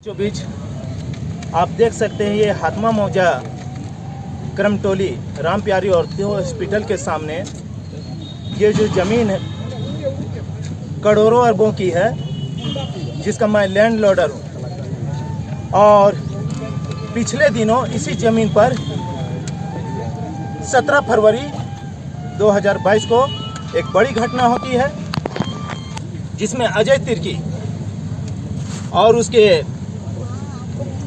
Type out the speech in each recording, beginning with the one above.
जो बीच आप देख सकते हैं ये हातमा मौजा करमटोली राम प्यारी औरतों हॉस्पिटल के सामने ये जो ज़मीन है करोड़ों अरबों की है, जिसका मैं लैंड लॉर्डर हूँ। और पिछले दिनों इसी ज़मीन पर 17 फरवरी 2022 को एक बड़ी घटना होती है, जिसमें अजय तिर्की और उसके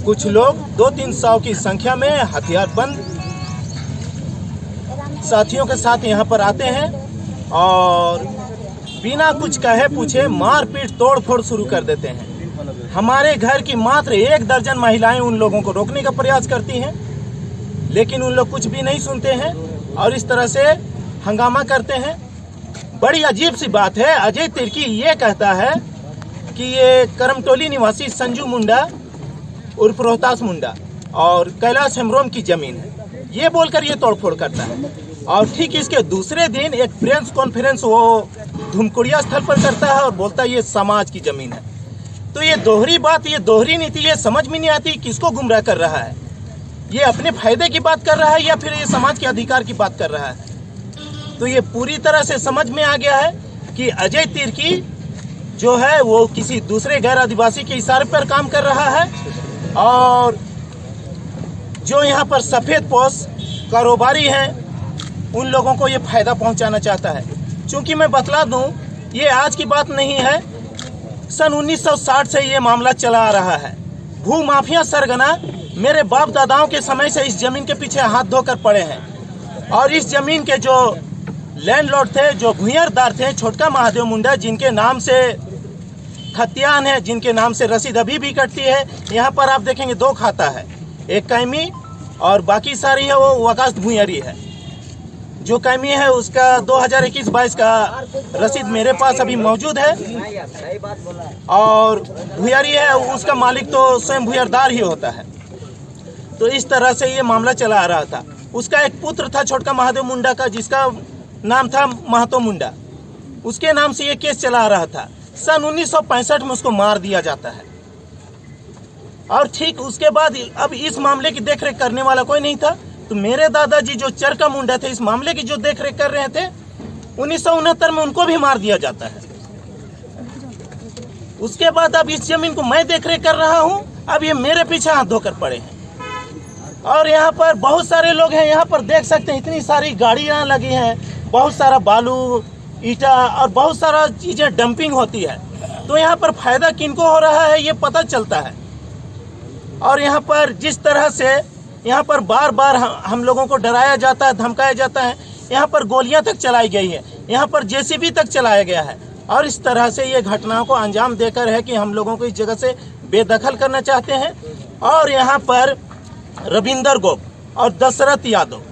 कुछ लोग 200-300 की संख्या में हथियारबंद साथियों के साथ यहाँ पर आते हैं और बिना कुछ कहे पूछे मारपीट तोड़फोड़ शुरू कर देते हैं। हमारे घर की मात्र 1 दर्जन महिलाएं उन लोगों को रोकने का प्रयास करती हैं, लेकिन उन लोग कुछ भी नहीं सुनते हैं और इस तरह से हंगामा करते हैं। बड़ी अजीब सी बात है, अजय तिर्की ये कहता है कि ये करमटोली निवासी संजू मुंडा उर्फ रोहतास मुंडा और कैलाश हेम्ब्रोम की ज़मीन है, ये बोलकर ये तोड़फोड़ करता है। और ठीक इसके दूसरे दिन एक प्रेस कॉन्फ्रेंस वो धुमकुड़िया स्थल पर करता है और बोलता है ये समाज की ज़मीन है। तो ये दोहरी बात, ये दोहरी नीति, ये समझ में नहीं आती किसको गुमराह कर रहा है। ये अपने फायदे की बात कर रहा है या फिर ये समाज के अधिकार की बात कर रहा है। तो ये पूरी तरह से समझ में आ गया है कि अजय तिर्की जो है वो किसी दूसरे गैर आदिवासी के इशारे पर काम कर रहा है और जो यहाँ पर सफ़ेद पोश कारोबारी हैं उन लोगों को ये फ़ायदा पहुँचाना चाहता है। क्योंकि मैं बतला दूँ, ये आज की बात नहीं है, सन 1960 से ये मामला चला आ रहा है। भू माफिया सरगना मेरे बाप दादाओं के समय से इस ज़मीन के पीछे हाथ धोकर पड़े हैं और इस ज़मीन के जो लैंडलॉर्ड थे, जो भूंयरदार थे, छोटका महादेव मुंडा, जिनके नाम से खतियान है, जिनके नाम से रसीद अभी भी कटती है। यहाँ पर आप देखेंगे 2 खाता है, एक कैमी और बाकी सारी है वो वकास्त भूंयरी है। जो कैमी है उसका 2021-22 का रसीद मेरे पास अभी मौजूद है और भूंयरी है उसका मालिक तो स्वयं भूंयरदार ही होता है। तो इस तरह से ये मामला चला आ रहा था। उसका एक पुत्र था छोटका महादेव मुंडा का, जिसका नाम था महतो मुंडा, उसके नाम से ये केस चला आ रहा था। सन 1965 में उसको मार दिया जाता है और ठीक उसके बाद अब इस मामले की देखरेख करने वाला कोई नहीं था। तो मेरे दादाजी जो चरका मुंडा थे, इस मामले की जो देखरेख कर रहे थे, 1969 में उनको भी मार दिया जाता है। उसके बाद अब इस जमीन को मैं देखरेख कर रहा हूं, अब ये मेरे पीछे हाथ धोकर पड़े हैं। और यहाँ पर बहुत सारे लोग हैं, यहाँ पर देख सकते हैं इतनी सारी गाड़ियाँ लगी हैं, बहुत सारा बालू ईटा और बहुत सारा चीज़ें डंपिंग होती है। तो यहाँ पर फायदा किनको हो रहा है ये पता चलता है। और यहाँ पर जिस तरह से यहाँ पर बार बार हम लोगों को डराया जाता है, धमकाया जाता है, यहाँ पर गोलियाँ तक चलाई गई है, यहाँ पर जेसीबी तक चलाया गया है। और इस तरह से ये घटनाओं को अंजाम देकर है कि हम लोगों को इस जगह से बेदखल करना चाहते हैं। और यहाँ पर रविंदर गोप और दशरथ यादव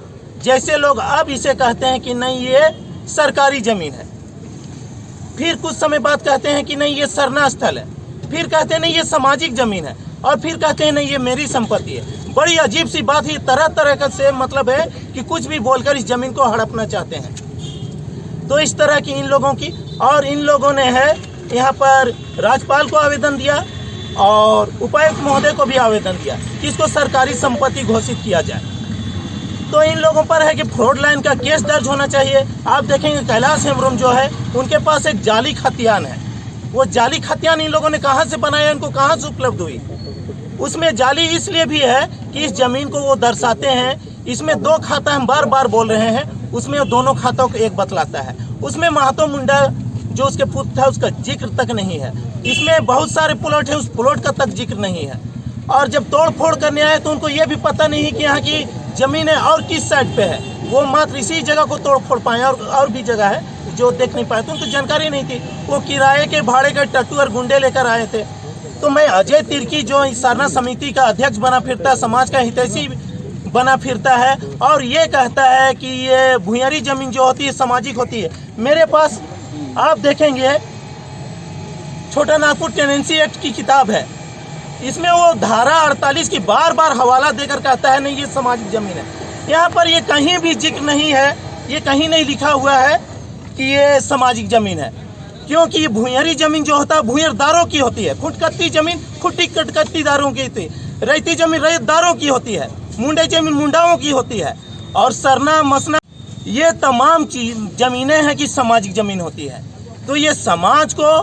जैसे लोग अब इसे कहते हैं कि नहीं ये सरकारी ज़मीन है, फिर कुछ समय बाद कहते हैं कि नहीं ये सरना स्थल है, फिर कहते हैं नहीं ये सामाजिक ज़मीन है, और फिर कहते हैं नहीं ये मेरी संपत्ति है। बड़ी अजीब सी बात है, तरह तरह का से मतलब है कि कुछ भी बोलकर इस ज़मीन को हड़पना चाहते हैं। तो इस तरह की इन लोगों की, और इन लोगों ने है यहाँ पर राज्यपाल को आवेदन दिया और उपायुक्त महोदय को भी आवेदन दिया कि इसको सरकारी संपत्ति घोषित किया जाए। तो इन लोगों पर है कि फ्रॉड लाइन का केस दर्ज होना चाहिए। आप देखेंगे कैलाश हेम्ब्रोम जो है उनके पास एक जाली खतियान है। वो जाली खतियान इन लोगों ने कहाँ से बनाया, इनको कहाँ से उपलब्ध हुई? उसमें जाली इसलिए भी है कि इस ज़मीन को वो दर्शाते हैं, इसमें 2 खाता हम बार बार बोल रहे हैं, उसमें दोनों खातों को एक बतलाता है। उसमें महतो मुंडा जो उसके पुत्र था उसका जिक्र तक नहीं है। इसमें बहुत सारे प्लॉट हैं, उस प्लॉट का तक जिक्र नहीं है। और जब तोड़ फोड़ करने आए तो उनको ये भी पता नहीं कि यहाँ की ज़मीन है और किस साइड पे है, वो मात्र इसी जगह को तोड़ फोड़ पाए और भी जगह है जो देख नहीं पाए, तो उनको जानकारी नहीं थी। वो किराए के भाड़े के टट्टू और गुंडे लेकर आए थे। तो मैं अजय तिर्की जो सरना समिति का अध्यक्ष बना फिरता है, समाज का हितैषी बना फिरता है और ये कहता है कि ये भूंयरी ज़मीन जो होती है सामाजिक होती है। मेरे पास आप देखेंगे छोटा नागपुर टेनेंसी एक्ट की किताब है, इसमें वो धारा 48 की बार बार हवाला देकर कहता है नहीं ये सामाजिक ज़मीन है। यहाँ पर ये कहीं भी जिक्र नहीं है, ये कहीं नहीं लिखा हुआ है कि ये सामाजिक ज़मीन है। क्योंकि ये भूंयरी जमीन जो होता है भूंयरदारों की होती है, खुटकत्ती जमीन खुट्टी कटकत्तीदारों की होती है, रैती जमीन रैतदारों की होती है, मुंडे जमीन मुंडाओं की होती है, और सरना मसना ये तमाम जमीनें हैं कि सामाजिक जमीन होती है। तो ये समाज को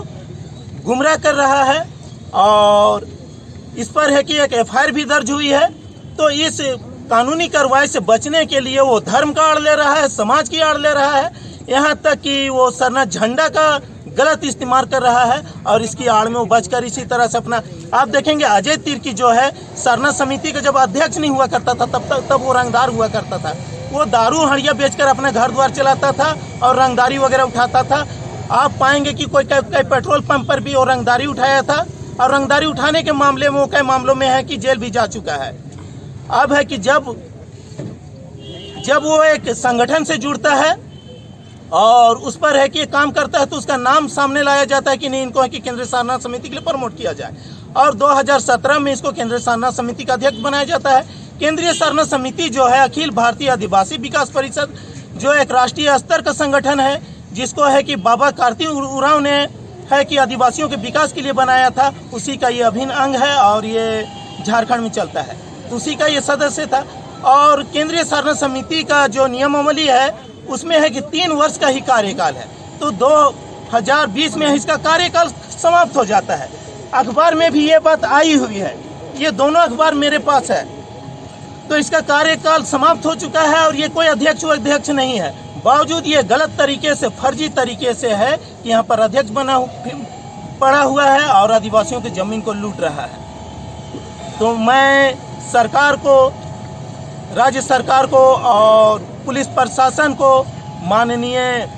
गुमराह कर रहा है और इस पर है कि एक एफआईआर भी दर्ज हुई है। तो इस कानूनी कार्रवाई से बचने के लिए वो धर्म का आड़ ले रहा है, समाज की आड़ ले रहा है, यहाँ तक कि वो सरना झंडा का गलत इस्तेमाल कर रहा है और इसकी आड़ में वो बचकर इसी तरह से अपना आप देखेंगे अजय तिर्की जो है सरना समिति का जब अध्यक्ष नहीं हुआ करता था तब वो रंगदार हुआ करता था। वो दारू हड़िया बेचकर अपना घर द्वार चलाता था और रंगदारी वगैरह उठाता था। आप पाएंगे कि कोई पेट्रोल पंप पर भी वो रंगदारी उठाया था और रंगदारी उठाने के मामले में वो कई मामलों में है कि जेल भी जा चुका है। अब है कि जब वो एक संगठन से जुड़ता है और उस पर है कि काम करता है तो उसका नाम सामने लाया जाता है कि नहीं, इनको है कि केंद्रीय सारनाथ समिति के लिए प्रमोट किया जाए और 2017 में इसको केंद्रीय सारनाथ समिति का अध्यक्ष बनाया जाता है। केंद्रीय सारनाथ समिति जो है अखिल भारतीय आदिवासी विकास परिषद जो एक राष्ट्रीय स्तर का संगठन है, जिसको है कि बाबा कार्तिक उरांव ने है कि आदिवासियों के विकास के लिए बनाया था, उसी का ये अभिन्न अंग है और ये झारखंड में चलता है, तो उसी का ये सदस्य था। और केंद्रीय सारनाथ समिति का जो नियमावली है उसमें है कि 3 वर्ष का ही कार्यकाल है, तो 2020 में इसका कार्यकाल समाप्त हो जाता है। अखबार में भी ये बात आई हुई है, ये दोनों अखबार मेरे पास है, तो इसका कार्यकाल समाप्त हो चुका है और ये कोई अध्यक्ष नहीं है। बावजूद ये गलत तरीके से फर्जी तरीके से है कि यहाँ पर अध्यक्ष पड़ा हुआ है और आदिवासियों की जमीन को लूट रहा है। तो मैं सरकार को, राज्य सरकार को और पुलिस प्रशासन को, माननीय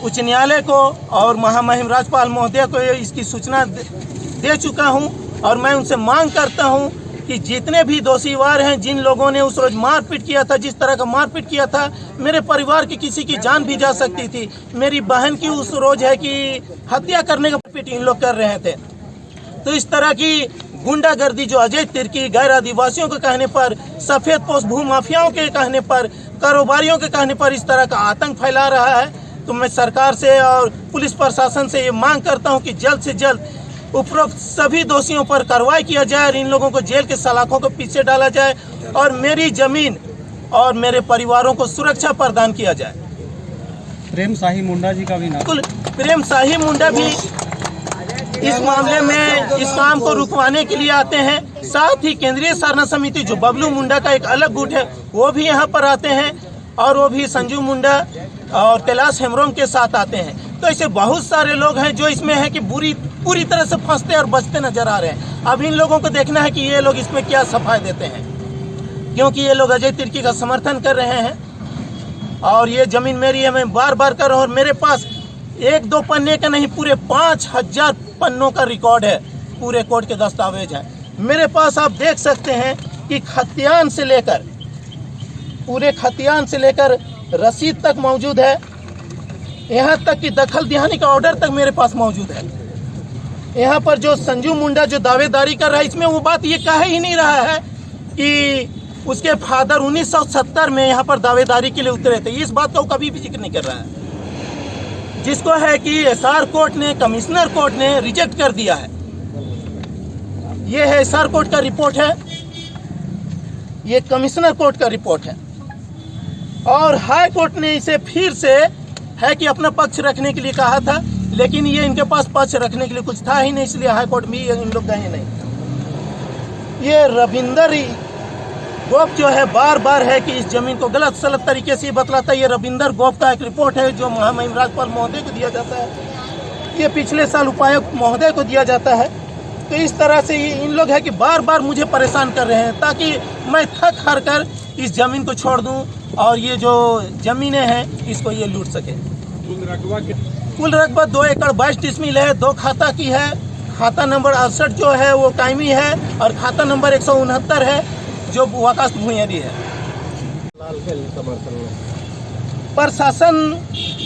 उच्च न्यायालय को और महामहिम राज्यपाल महोदय को इसकी सूचना दे चुका हूं और मैं उनसे मांग करता हूं कि जितने भी दोषीवार हैं, जिन लोगों ने उस रोज मारपीट किया था, जिस तरह का मारपीट किया था, मेरे परिवार की किसी की जान भी जा सकती थी। मेरी बहन की उस रोज है कि हत्या करने का पीट इन लोग कर रहे थे। तो इस तरह की गुंडागर्दी जो अजय तिर्की गैर आदिवासियों के कहने पर, सफेद पोष भूमाफियाओं के कहने पर, कारोबारियों के कहने पर इस तरह का आतंक फैला रहा है, तो मैं सरकार से और पुलिस प्रशासन से ये मांग करता हूं कि जल्द से जल्द उपरोक्त सभी दोषियों पर कार्रवाई किया जाए और इन लोगों को जेल के सलाखों के पीछे डाला जाए और मेरी जमीन और मेरे परिवारों को सुरक्षा प्रदान किया जाए। प्रेम शाही मुंडा जी का भी नाम, प्रेम शाही मुंडा भी इस मामले में इस काम को रुकवाने के लिए आते हैं। साथ ही केंद्रीय सारनाथ समिति जो बबलू मुंडा का एक अलग गुट है वो भी यहाँ पर आते हैं और वो भी संजू मुंडा और कैलाश हेम्ब्रोम के साथ आते हैं। तो ऐसे बहुत सारे लोग हैं जो इसमें है कि पूरी तरह से फंसते और बचते नजर आ रहे हैं। अब इन लोगों को देखना है कि ये लोग इसमें क्या सफाई देते हैं, क्योंकि ये लोग अजय तिर्की का समर्थन कर रहे हैं और ये जमीन मेरी है, मैं बार बार कर रहा हूँ और मेरे पास 1-2 पन्ने का नहीं, पूरे 5000 पन्नों का रिकॉर्ड है, पूरे कोर्ट के दस्तावेज हैं मेरे पास। आप देख सकते हैं कि खतियान से लेकर पूरे खतियान से लेकर रसीद तक मौजूद है, यहाँ तक कि दखल दिहानी का ऑर्डर तक मेरे पास मौजूद है। यहाँ पर जो संजू मुंडा जो दावेदारी कर रहा है, इसमें वो बात ये कह ही नहीं रहा है कि उसके फादर 1970 में यहाँ पर दावेदारी के लिए उतरे थे, इस बात का वो कभी भी जिक्र नहीं कर रहा है, जिसको है कि एसआर कोर्ट ने, कमिश्नर कोर्ट ने रिजेक्ट कर दिया है। ये है एसआर कोर्ट का रिपोर्ट है, ये कमिश्नर कोर्ट का रिपोर्ट है और हाई कोर्ट ने इसे फिर से है कि अपना पक्ष रखने के लिए कहा था, लेकिन ये इनके पास पक्ष रखने के लिए कुछ था ही नहीं, इसलिए हाई कोर्ट भी इन लोग गए नहीं। ये रविंदर गोप जो है बार बार है कि इस जमीन को गलत सलत तरीके से बतलाता है। ये रविंदर गोप का एक रिपोर्ट है जो महामहिम राज्यपाल महोदय को दिया जाता है, ये पिछले साल उपायुक्त महोदय को दिया जाता है। तो इस तरह से इन लोग है कि बार बार मुझे परेशान कर रहे हैं ताकि मैं थक हार कर इस जमीन को छोड़ दूं और ये जो जमीनें हैं इसको ये लूट सके। कुल रकबा 2 एकड़ 22 डिसमिल है, 2 खाता की है। खाता नंबर 68 जो है वो कायमी है और खाता नंबर 169 है जो वकास भूंयरी है। प्रशासन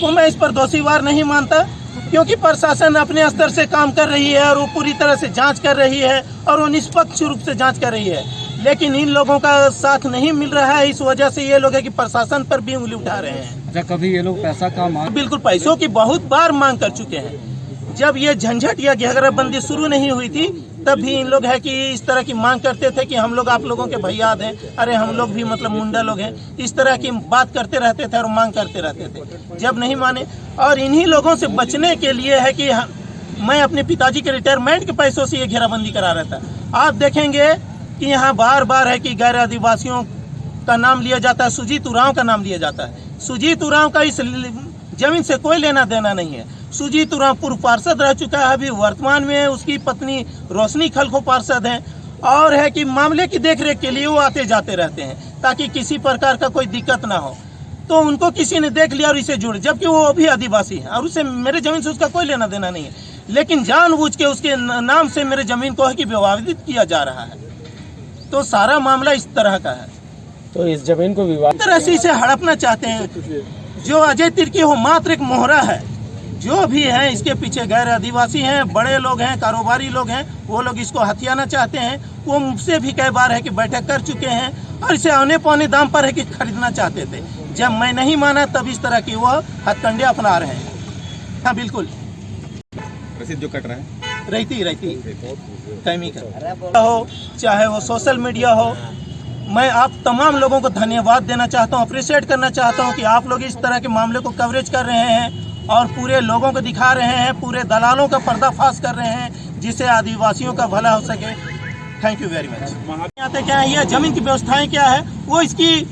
को मैं इस पर दोषीवार नहीं मानता, क्योंकि प्रशासन अपने स्तर से काम कर रही है और वो पूरी तरह से जांच कर रही है और वो निष्पक्ष रूप से जांच कर रही है। लेकिन इन लोगों का साथ नहीं मिल रहा है। इस वजह से ये लोग है कि प्रशासन पर भी उंगली उठा रहे हैं। अच्छा, कभी ये लोग पैसा का मांग? बिल्कुल, पैसों की बहुत बार मांग कर चुके हैं। जब ये झंझट या घेराबंदी शुरू नहीं हुई थी तब भी इन लोग है कि इस तरह की मांग करते थे कि हम लोग आप लोगों के भैया हैं, अरे हम लोग भी मतलब मुंडा लोग हैं, इस तरह की बात करते रहते थे और मांग करते रहते थे। जब नहीं माने, और इन्हीं लोगों से बचने के लिए है कि मैं अपने पिताजी के रिटायरमेंट के पैसों से ये घेराबंदी करा रहा था। आप देखेंगे कि यहाँ बार बार है कि गैर आदिवासियों का नाम लिया जाता है, सुजीत उरांव का नाम लिया जाता है। सुजीत उरांव का इस जमीन से कोई लेना देना नहीं है। सुजीत उरांव पूर्व पार्षद रह चुका है, अभी वर्तमान में उसकी पत्नी रोशनी खलखो पार्षद हैं, और है कि मामले की देखरेख के लिए वो आते जाते रहते हैं ताकि किसी प्रकार का कोई दिक्कत ना हो। तो उनको किसी ने देख लिया और इसे जुड़े, जबकि वो भी आदिवासी है और उसे मेरे जमीन से उसका कोई लेना देना नहीं है, लेकिन जानबूझ के उसके नाम से मेरे जमीन को है कि विवादित किया जा रहा है। तो सारा मामला इस तरह का है। तो इस जमीन को विवाद तरह से इसे हड़पना चाहते हैं। जो अजय तिर्की हो मात्र एक मोहरा है, जो भी है इसके पीछे गैर आदिवासी हैं, बड़े लोग हैं, कारोबारी लोग हैं, वो लोग इसको हथियाना चाहते हैं। वो मुझसे भी कई बार है कि बैठक कर चुके हैं और इसे औने पौने दाम पर है कि खरीदना चाहते थे। जब मैं नहीं माना तब इस तरह की वो हथकंडे अपना रहे हैं। हाँ बिल्कुल, रसीद जो कट रहा है रहती केमिकल हो, चाहे वो सोशल मीडिया हो। मैं आप तमाम लोगों को धन्यवाद देना चाहता हूँ, अप्रिशिएट करना चाहता हूँ कि आप लोग इस तरह के मामले को कवरेज कर रहे हैं और पूरे लोगों को दिखा रहे हैं, पूरे दलालों का पर्दाफाश कर रहे हैं, जिससे आदिवासियों का भला हो सके। Thank you very much. आते क्या है, ये जमीन की व्यवस्थाएं क्या है, वो इसकी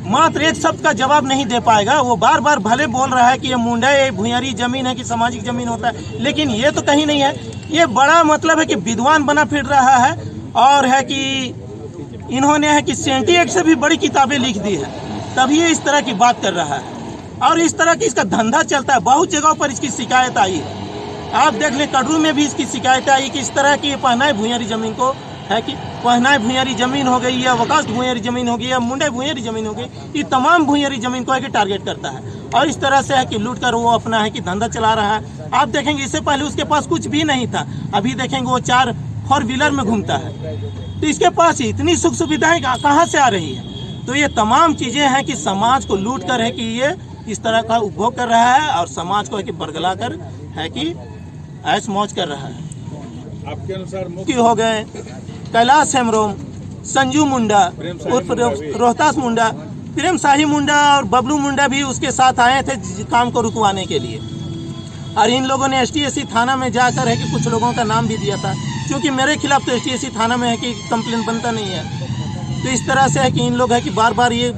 मात्र एक शब्द का जवाब नहीं दे पाएगा। वो बार बार भले बोल रहा है कि ये मुंडा ये भुइयारी जमीन है कि सामाजिक जमीन होता है, लेकिन ये तो कहीं नहीं है। ये बड़ा मतलब है कि विद्वान बना फिर रहा है और है कि इन्होंने है कि सेंटी एक्ट से भी बड़ी किताबें लिख दी है, तभी ये इस तरह की बात कर रहा है और इस तरह की इसका धंधा चलता है। बहुत जगहों पर इसकी शिकायत आई है, आप देख लें कड़रू में भी इसकी शिकायत आई कि इस तरह की पहनाए भुइयारी जमीन को है कि पहनाए भुइयारी जमीन हो गई या वकास भुइयारी जमीन हो गई या मुंडे भुइयारी जमीन हो गई, ये तमाम भुइयारी जमीन को है कि टारगेट करता है और इस तरह से है कि लूट कर वो अपना है कि धंधा चला रहा है। आप देखेंगे इससे पहले उसके पास कुछ भी नहीं था, अभी देखेंगे वो 4 4 व्हीलर में घूमता है, तो इसके पास इतनी सुख सुविधाएं कहाँ से आ रही है। तो ये तमाम चीज़ें हैं कि समाज को लूट कर है कि ये इस तरह का उपभोग कर रहा है और समाज को है कि बरगला कर है कि ऐश मौज कर रहा है। आपके अनुसार मुख्य हो गए कैलाश हेम्ब्रोम, संजू मुंडा उर्फ रोहतास मुंडा, प्रेम शाही मुंडा और बबलू मुंडा भी उसके साथ आए थे काम को रुकवाने के लिए। और इन लोगों ने STSC थाना में जाकर है कि कुछ लोगों का नाम भी दिया था, क्योंकि मेरे खिलाफ तो STSC थाना में है कि कंप्लेंट बनता नहीं है। तो इस तरह से है कि इन लोग है कि बार बार ये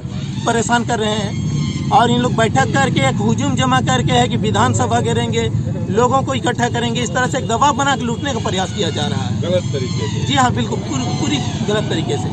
परेशान कर रहे हैं और इन लोग बैठक करके एक हुजूम जमा करके है कि विधानसभा घेरेंगे, लोगों को इकट्ठा करेंगे, इस तरह से एक दबाव बना के लूटने का प्रयास किया जा रहा है। गलत तरीके से। जी हाँ बिल्कुल, पूरी गलत तरीके से।